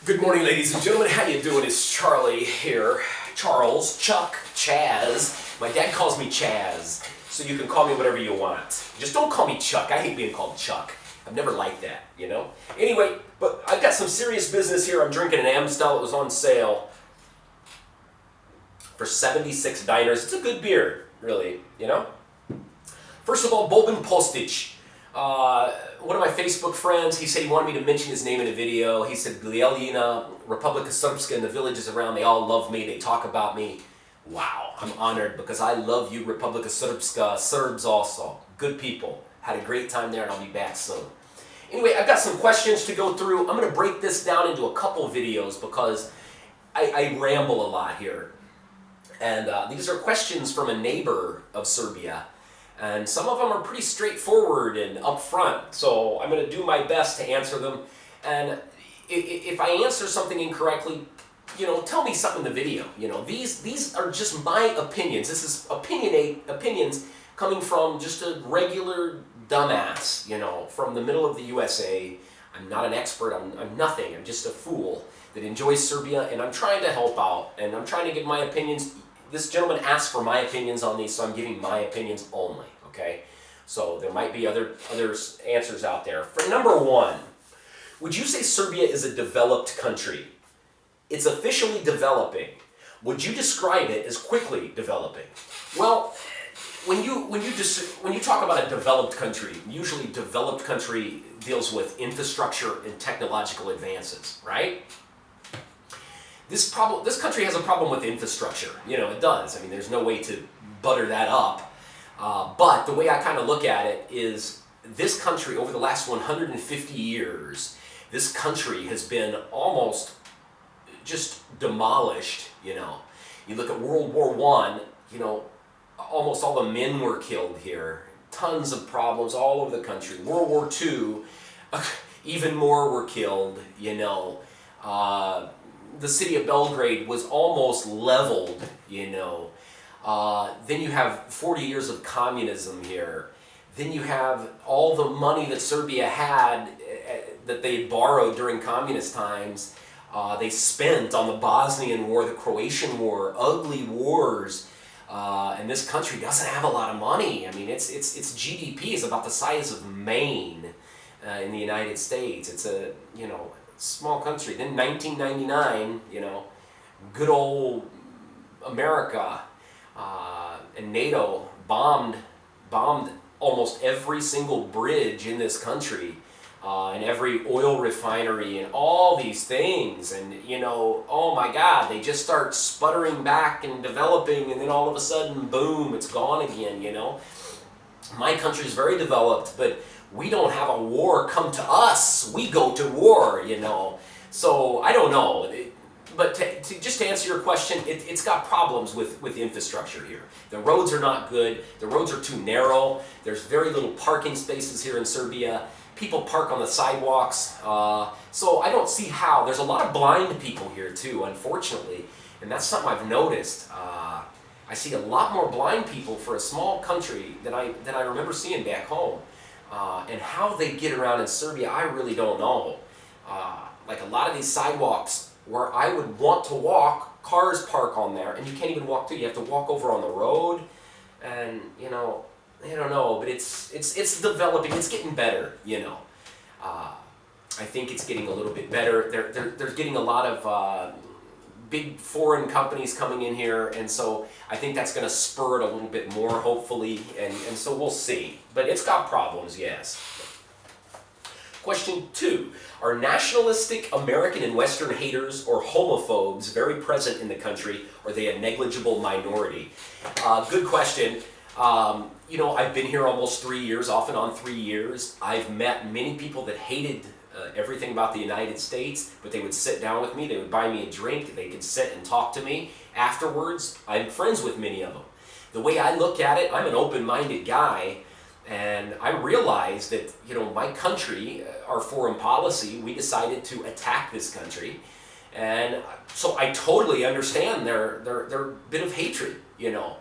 Good morning, ladies and gentlemen. How you doing? It's Charlie here. Charles, Chuck, Chaz. My dad calls me Chaz, so you can call me whatever you want. Just don't call me Chuck. I hate being called Chuck. I've never liked that, you know? Anyway, but I've got some serious business here. I'm drinking an Amstel. It was on sale for 76 diners. It's a good beer, really, you know? First of all, Boban Postic. One of my Facebook friends, he said he wanted me to mention his name in a video. He said, Glielina, Republika Srpska, and the villages around, they all love me, they talk about me. Wow, I'm honored because I love you, Republika Srpska, Serbs also. Good people. Had a great time there and I'll be back soon. Anyway, I've got some questions to go through. I'm going to break this down into a couple videos because I ramble a lot here. And these are questions from a neighbor of Serbia. And some of them are pretty straightforward and upfront, so I'm going to do my best to answer them. And if I answer something incorrectly, you know, tell me something in the video. You know, these are just my opinions. This is opinions coming from just a regular dumbass, you know, from the middle of the USA. I'm not an expert. I'm nothing. I'm just a fool that enjoys Serbia, and I'm trying to help out, and I'm trying to give my opinions. This gentleman asked for my opinions on these, so I'm giving my opinions only, okay? So there might be other answers out there. For number one, would you say Serbia is a developed country? It's officially developing. Would you describe it as quickly developing? Well, when you talk about a developed country, usually developed country deals with infrastructure and technological advances, right? This country has a problem with infrastructure. You know, it does. I mean, there's no way to butter that up. But the way I kind of look at it is this country, over the last 150 years, this country has been almost just demolished, you know. You look at World War I, you know, almost all the men were killed here. Tons of problems all over the country. World War II, even more were killed, you know. The city of Belgrade was almost leveled, you know. Then you have 40 years of communism here. Then you have all the money that Serbia had that they borrowed during communist times. They spent on the Bosnian War, the Croatian War, ugly wars. And this country doesn't have a lot of money. I mean, its GDP is about the size of Maine in the United States. It's a, you know, small country. Then 1999, you know, good old America and NATO bombed almost every single bridge in this country and every oil refinery and all these things. And, you know, oh my God, they just start sputtering back and developing, and then all of a sudden, boom, it's gone again, you know. My country is very developed, but we don't have a war come to us. We go to war, you know. So I don't know. But just to answer your question, it's got problems with infrastructure here. The roads are not good. The roads are too narrow. There's very little parking spaces here in Serbia. People park on the sidewalks. So I don't see how. There's a lot of blind people here too, unfortunately. And that's something I've noticed. I see a lot more blind people for a small country than I remember seeing back home. And how they get around in Serbia, I really don't know. Like a lot of these sidewalks where I would want to walk, cars park on there, and you can't even walk through. You have to walk over on the road, and you know, I don't know, but it's developing. It's getting better, you know. I think it's getting a little bit better. They're getting a lot of big foreign companies coming in here, and so I think that's going to spur it a little bit more, hopefully, and so we'll see. But it's got problems, yes. Question 2. Are nationalistic American and Western haters or homophobes very present in the country, or are they a negligible minority? Good question. You know, I've been here almost 3 years, off and on 3 years. I've met many people that hated everything about the United States, but they would sit down with me, they would buy me a drink, they could sit and talk to me. Afterwards, I'm friends with many of them. The way I look at it, I'm an open-minded guy, and I realized that, you know, my country, our foreign policy, we decided to attack this country, and so I totally understand their bit of hatred, you know.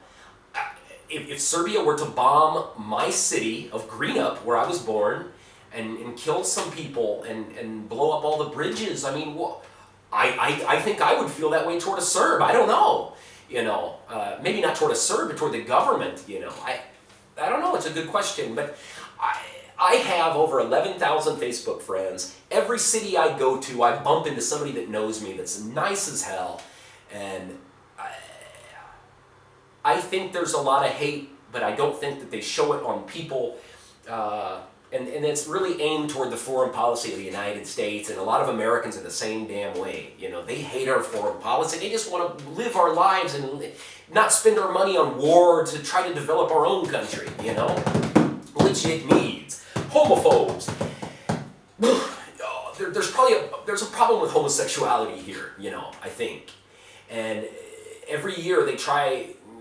If Serbia were to bomb my city of Greenup, where I was born, and kill some people and blow up all the bridges, I mean, I think I would feel that way toward a Serb. I don't know. Maybe not toward a Serb, but toward the government. I don't know. It's a good question, but I have over 11,000 Facebook friends. Every city I go to, I bump into somebody that knows me that's nice as hell, and I think there's a lot of hate, but I don't think that they show it on people. And it's really aimed toward the foreign policy of the United States, and a lot of Americans are the same damn way. They hate our foreign policy. They just want to live our lives and not spend our money on war to try to develop our own country, which it needs. Homophobes. There's a problem with homosexuality here, I think. And every year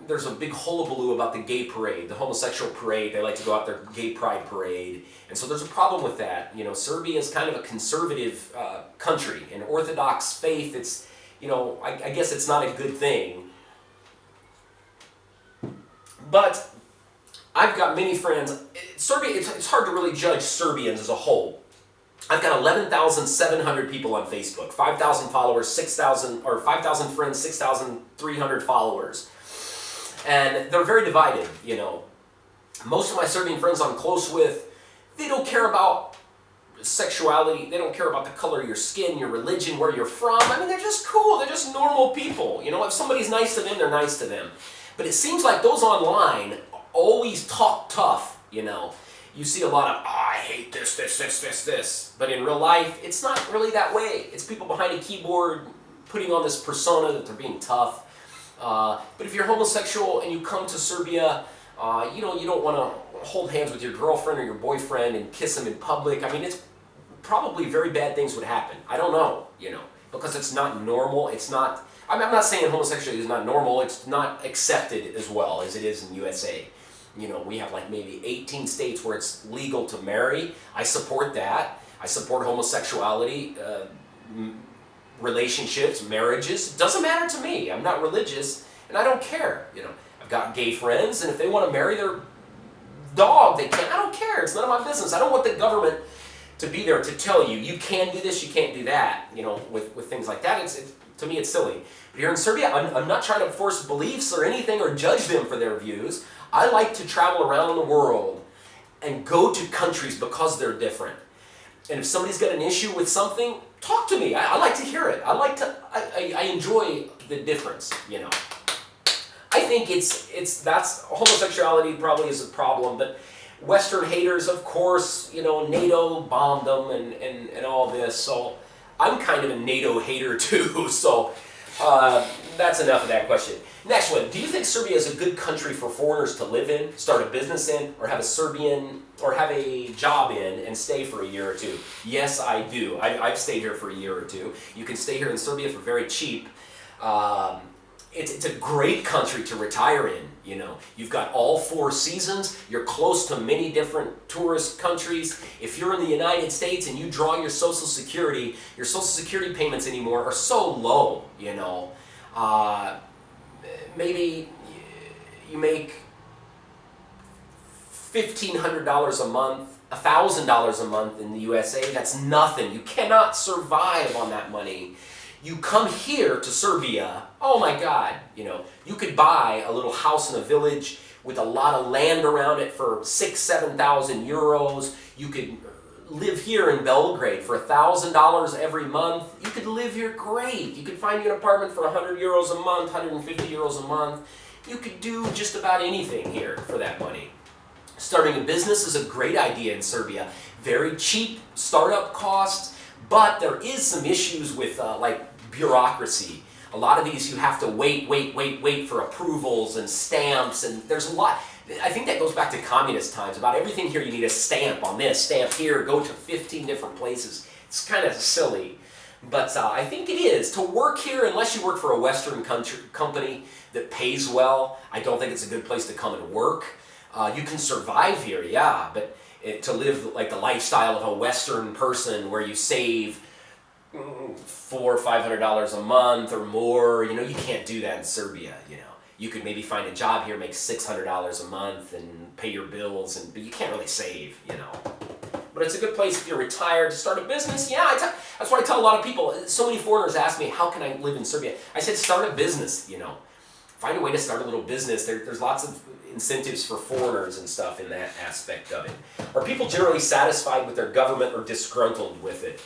there's a big hullabaloo about the gay parade, the homosexual parade. They like to go out their gay pride parade. And so there's a problem with that. Serbia is kind of a conservative country. In Orthodox faith, it's, I guess it's not a good thing. But I've got many friends. Serbia, it's hard to really judge Serbians as a whole. I've got 11,700 people on Facebook, 5,000 followers, 5,000 friends, 6,300 followers. And they're very divided, Most of my Serbian friends I'm close with, they don't care about sexuality. They don't care about the color of your skin, your religion, where you're from. I mean, they're just cool. They're just normal people. If somebody's nice to them, they're nice to them. But it seems like those online always talk tough, You see a lot of, I hate this. But in real life, it's not really that way. It's people behind a keyboard putting on this persona that they're being tough. But if you're homosexual and you come to Serbia, you don't want to hold hands with your girlfriend or your boyfriend and kiss them in public. I mean, it's probably very bad things would happen. I don't know, because it's not normal. I'm not saying homosexuality is not normal. It's not accepted as well as it is in the USA. We have like maybe 18 states where it's legal to marry. I support that. I support homosexuality, relationships, marriages. It doesn't matter to me. I'm not religious, and I don't care. I've got gay friends, and if they want to marry their dog, they can. I don't care. It's none of my business. I don't want the government to be there to tell you, you can do this, you can't do that, with things like that. To me, it's silly. But here in Serbia, I'm not trying to force beliefs or anything or judge them for their views. I like to travel around the world and go to countries because they're different. And if somebody's got an issue with something, talk to me. I like to hear it. I enjoy the difference, I think that's homosexuality probably is a problem, but Western haters, of course, NATO bombed them and all this, so I'm kind of a NATO hater too, so that's enough of that question. Next one, do you think Serbia is a good country for foreigners to live in, start a business in, or have a job in and stay for a year or two? Yes, I do. I've stayed here for a year or two. You can stay here in Serbia for very cheap. It's a great country to retire in, You've got all 4 seasons. You're close to many different tourist countries. If you're in the United States and you draw your Social Security payments anymore are so low, maybe you make $1,500 a month, $1,000 a month in the USA. That's nothing. You cannot survive on that money. You come here to Serbia, oh my God, you could buy a little house in a village with a lot of land around it for 6,000-7,000 euros. You could live here in Belgrade for $1,000 every month. You could live here great. You could find you an apartment for 100 euros a month, 150 euros a month. You could do just about anything here for that money. Starting a business is a great idea in Serbia. Very cheap startup costs, but there is some issues with like bureaucracy. A lot of these you have to wait for approvals and stamps, and there's a lot. I think that goes back to communist times. About everything here you need a stamp on this, stamp here, go to 15 different places. It's kind of silly. But I think it is. To work here, unless you work for a Western company that pays well, I don't think it's a good place to come and work. You can survive here, yeah, but to live like the lifestyle of a Western person where you save $400 or $500 a month or more, you can't do that in Serbia, You could maybe find a job here, make $600 a month and pay your bills, but you can't really save, But it's a good place if you're retired to start a business. Yeah, that's what I tell a lot of people. So many foreigners ask me, how can I live in Serbia? I said, start a business, you know. Find a way to start a little business. There's lots of incentives for foreigners and stuff in that aspect of it. Are people generally satisfied with their government or disgruntled with it?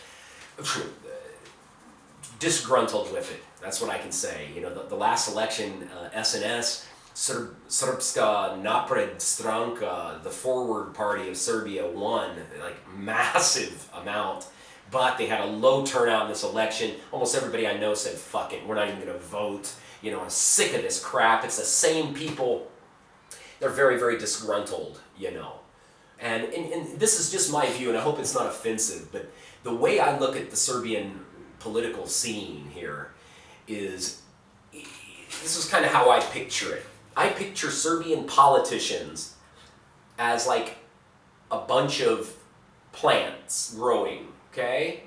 Disgruntled with it. That's what I can say. You know, the last election, SNS, Srpska Napred Stranka, the forward party of Serbia, won like massive amount, but they had a low turnout in this election. Almost everybody I know said, fuck it, we're not even going to vote. You know, I'm sick of this crap. It's the same people. They're very, very disgruntled, you know. And this is just my view, and I hope it's not offensive, but the way I look at the Serbian political scene here is, this is kind of how I picture it. I picture Serbian politicians as like a bunch of plants growing, okay?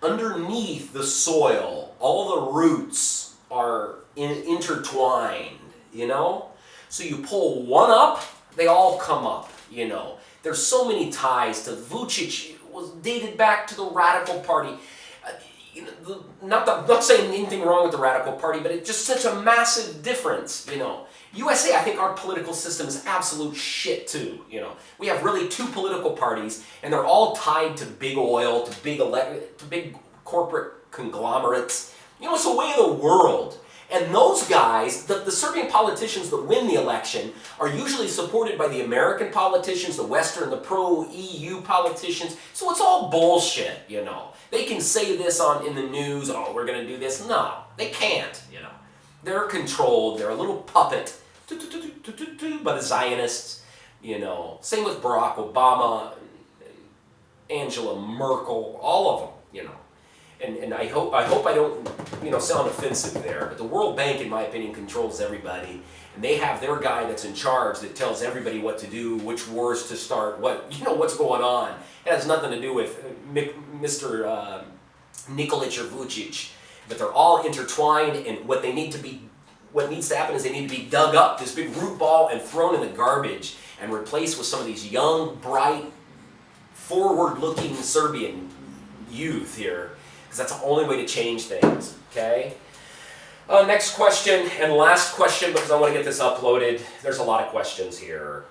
Underneath the soil, all the roots are intertwined, you know? So you pull one up, they all come up, you know? There's so many ties to Vucic. Was dated back to the Radical Party. You know, not saying anything wrong with the Radical Party, but it's just such a massive difference, you know? USA, I think our political system is absolute shit too, you know. We have really two political parties, and they're all tied to big oil, to big corporate conglomerates. You know, it's the way of the world. And those guys, the Serbian politicians that win the election, are usually supported by the American politicians, the Western, the pro-EU politicians. So it's all bullshit, you know. They can say this in the news, oh, we're going to do this. No, they can't, you know. They're controlled. They're a little puppet by the Zionists, you know. Same with Barack Obama, Angela Merkel, all of them, you know. And I hope I don't, you know, sound offensive there, but the World Bank, in my opinion, controls everybody, and they have their guy that's in charge that tells everybody what to do, which wars to start, what's going on. It has nothing to do with Mr. Nikolic or Vucic, but they're all intertwined, and what needs to happen is they need to be dug up, this big root ball, and thrown in the garbage, and replaced with some of these young, bright, forward-looking Serbian youth here. Because that's the only way to change things, okay? Next question, and last question, because I want to get this uploaded. There's a lot of questions here.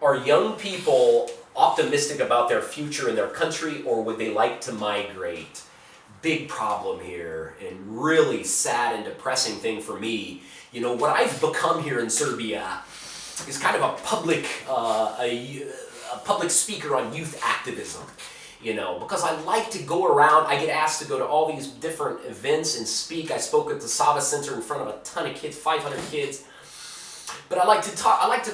Are young people optimistic about their future in their country, or would they like to migrate? Big problem here, and really sad and depressing thing for me. You know, what I've become here in Serbia is kind of a public speaker on youth activism, you know, because I like to go around. I get asked to go to all these different events and speak. I spoke at the Sava Center in front of a ton of kids, 500 kids. But I like to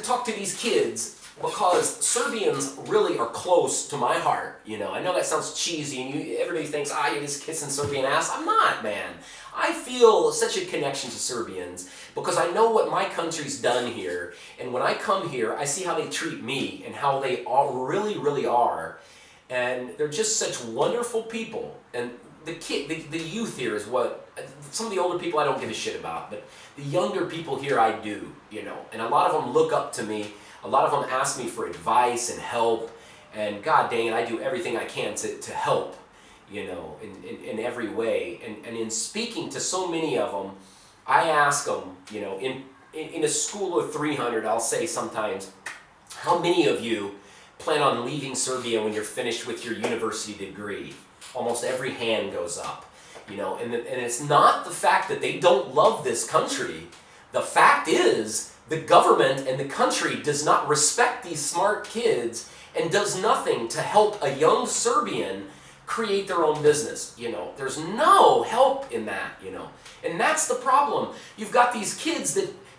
talk to these kids because Serbians really are close to my heart, you know. I know that sounds cheesy, and everybody thinks, you're just kissing Serbian ass. I'm not, man. I feel such a connection to Serbians because I know what my country's done here, and when I come here, I see how they treat me and how they all really, really are, and they're just such wonderful people. And the youth here is what, some of the older people I don't give a shit about, but the younger people here I do, you know, and a lot of them look up to me. A lot of them ask me for advice and help, and god dang it, I do everything I can to help, you know, in every way. And in speaking to so many of them, I ask them, you know, in a school of 300, I'll say sometimes, how many of you plan on leaving Serbia when you're finished with your university degree? Almost every hand goes up, you know, and it's not the fact that they don't love this country. The fact is, the government and the country does not respect these smart kids and does nothing to help a young Serbian create their own business, you know. There's no help in that, you know. And that's the problem. You've got these kids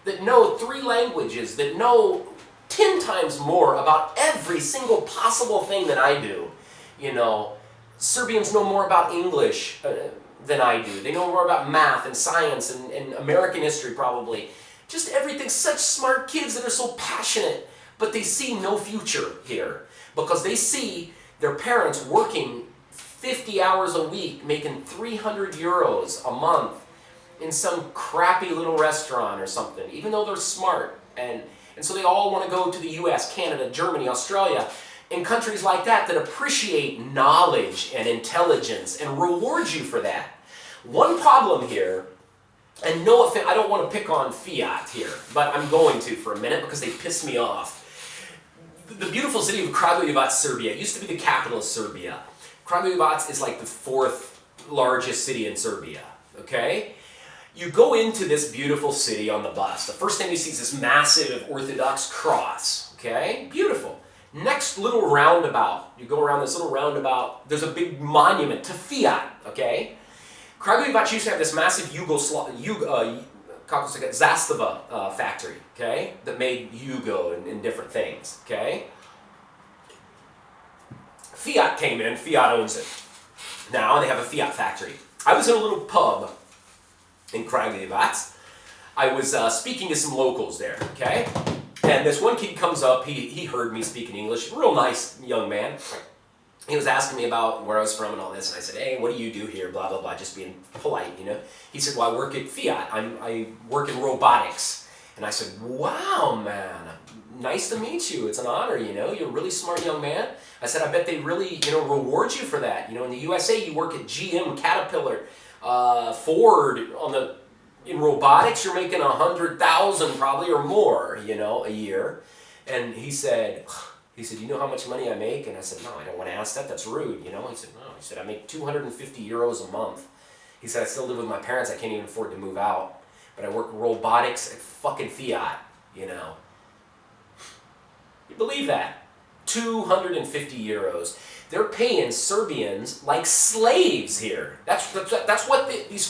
that know 3 languages, that know 10 times more about every single possible thing that I do, you know. Serbians know more about English than I do. They know more about math and science and American history probably. Just everything, such smart kids that are so passionate, but they see no future here because they see their parents working 50 hours a week, making 300 euros a month in some crappy little restaurant or something, even though they're smart. And And so they all want to go to the US, Canada, Germany, Australia, and countries like that that appreciate knowledge and intelligence and reward you for that. One problem here, and no offense, I don't want to pick on Fiat here, but I'm going to for a minute because they piss me off. The beautiful city of Kragujevac, Serbia, it used to be the capital of Serbia. Kragujevac is like the 4th largest city in Serbia, okay? You go into this beautiful city on the bus. The first thing you see is this massive Orthodox cross, okay? Beautiful. Next little roundabout, you go around this little roundabout, there's a big monument to Fiat, okay? Kragujevac used to have this massive Zastava factory, okay, that made Yugo and different things, okay? Fiat came in, Fiat owns it. Now they have a Fiat factory. I was in a little pub in Kragujevac. I was speaking to some locals there, okay? And this one kid comes up, he heard me speaking English, real nice young man. He was asking me about where I was from and all this, and I said, hey, what do you do here, blah, blah, blah, just being polite, you know? He said, well, I work at Fiat. I work in robotics. And I said, wow, man, nice to meet you. It's an honor, you know? You're a really smart young man. I said, I bet they really, you know, reward you for that. You know, in the USA, you work at GM, Caterpillar, Ford, in robotics, you're making 100,000 probably or more, you know, a year. And he said, you know how much money I make? And I said, no, I don't want to ask that. That's rude, you know? He said, no. He said, I make 250 euros a month. He said, I still live with my parents. I can't even afford to move out. But I work robotics at fucking Fiat, you know? You believe that? 250 euros. They're paying Serbians like slaves here. That's what these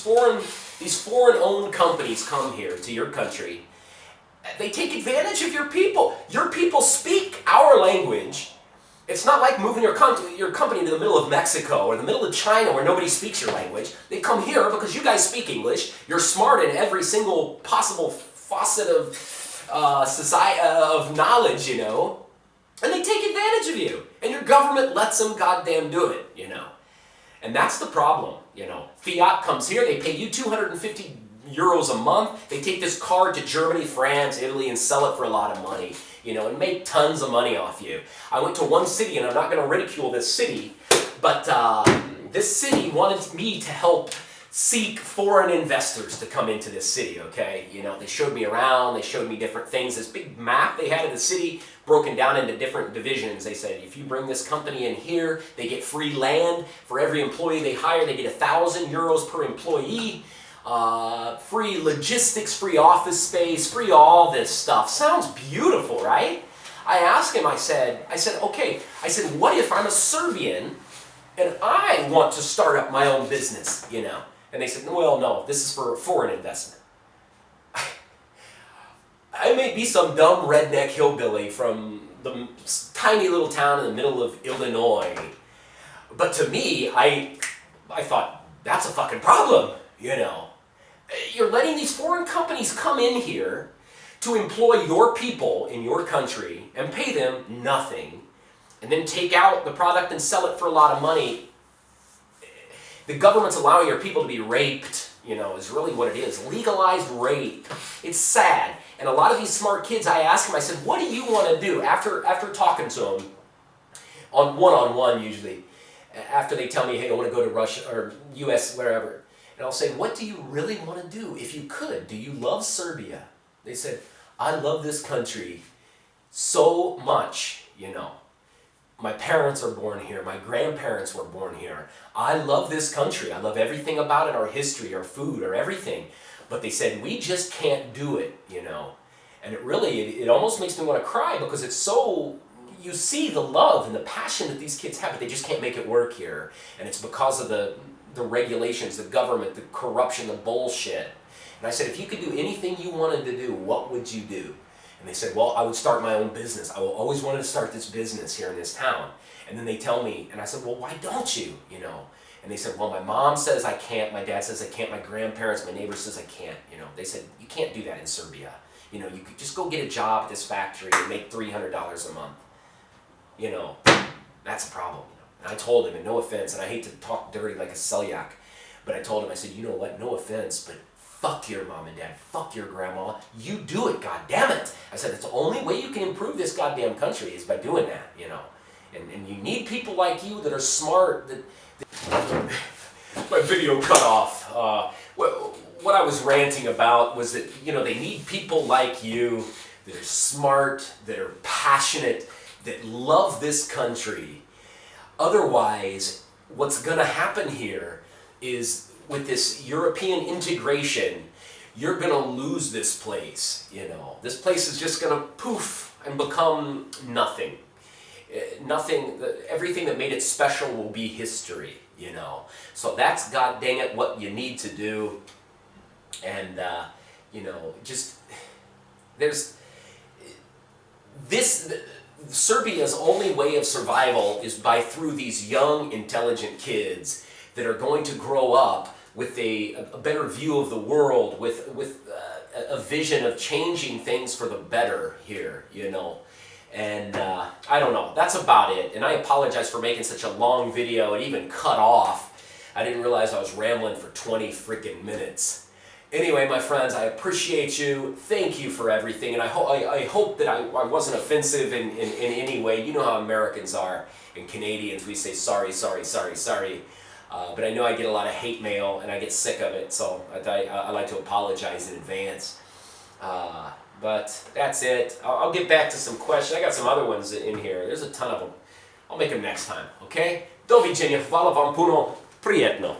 foreign-owned companies come here to your country. They take advantage of your people. Your people speak our language. It's not like moving your company to the middle of Mexico or the middle of China where nobody speaks your language. They come here because you guys speak English. You're smart in every single possible facet of society of knowledge, you know. And they take advantage of you. And your government lets them goddamn do it, you know. And that's the problem, you know. Fiat comes here, they pay you 250 euros a month. They take this car to Germany, France, Italy, and sell it for a lot of money, you know, and make tons of money off you. I went to one city, and I'm not going to ridicule this city, but this city wanted me to help seek foreign investors to come into this city, okay? You know, they showed me around, they showed me different things. This big map they had of the city broken down into different divisions. They said, if you bring this company in here, they get free land. For every employee they hire, they get 1,000 euros per employee. Free logistics, free office space, free all this stuff. Sounds beautiful, right? I asked him, I said, okay, what if I'm a Serbian and I want to start up my own business, you know? And they said, well, no, this is for foreign investment. I may be some dumb redneck hillbilly from the tiny little town in the middle of Illinois, but to me, I thought, that's a fucking problem, you know? You're letting these foreign companies come in here to employ your people in your country and pay them nothing, and then take out the product and sell it for a lot of money. The government's allowing your people to be raped, you know, is really what it is. Legalized rape. It's sad. And a lot of these smart kids, I ask them, I said, what do you want to do? After talking to them, on one-on-one usually, after they tell me, hey, I want to go to Russia or US, wherever. And I'll say, what do you really want to do if you could? Do you love Serbia? They said, I love this country so much, you know. My parents are born here. My grandparents were born here. I love this country. I love everything about it, our history, our food, our everything. But they said, we just can't do it, you know. And it almost makes me want to cry because it's so, you see the love and the passion that these kids have, but they just can't make it work here. And it's because of the regulations, the government, the corruption, the bullshit. And I said, if you could do anything you wanted to do, what would you do? And they said, well, I would start my own business. I always wanted to start this business here in this town. And then they tell me, and I said, well, why don't you, you know? And they said, well, my mom says I can't, my dad says I can't, my grandparents, my neighbor says I can't, you know. They said, you can't do that in Serbia. You know, you could just go get a job at this factory and make $300 a month. You know, that's a problem, you know. And I told him, and no offense, and I hate to talk dirty like a Selyak, but I told him, I said, you know what, no offense, but fuck your mom and dad, fuck your grandma, you do it, god damn it. I said, it's the only way you can improve this goddamn country is by doing that, you know. And you need people like you that are smart, my video cut off. What I was ranting about was that, you know, they need people like you that are smart, that are passionate, that love this country. Otherwise, what's going to happen here is with this European integration, you're going to lose this place, you know. This place is just going to poof and become nothing. Nothing, everything that made it special will be history, you know. So that's, god dang it, what you need to do. And, you know, just, there's, this, Serbia's only way of survival is through these young, intelligent kids that are going to grow up with a better view of the world, with a vision of changing things for the better here, you know. And I don't know, that's about it. And I apologize for making such a long video. It even cut off. I didn't realize I was rambling for 20 freaking minutes. Anyway, my friends, I appreciate you. Thank you for everything. And I hope that I wasn't offensive in any way. You know how Americans are and Canadians. We say sorry, sorry, sorry, sorry. But I know I get a lot of hate mail and I get sick of it. So I like to apologize in advance. But that's it. I'll get back to some questions. I got some other ones in here. There's a ton of them. I'll make them next time, okay? Do widzenia. Hvala vam puno. Prijetno.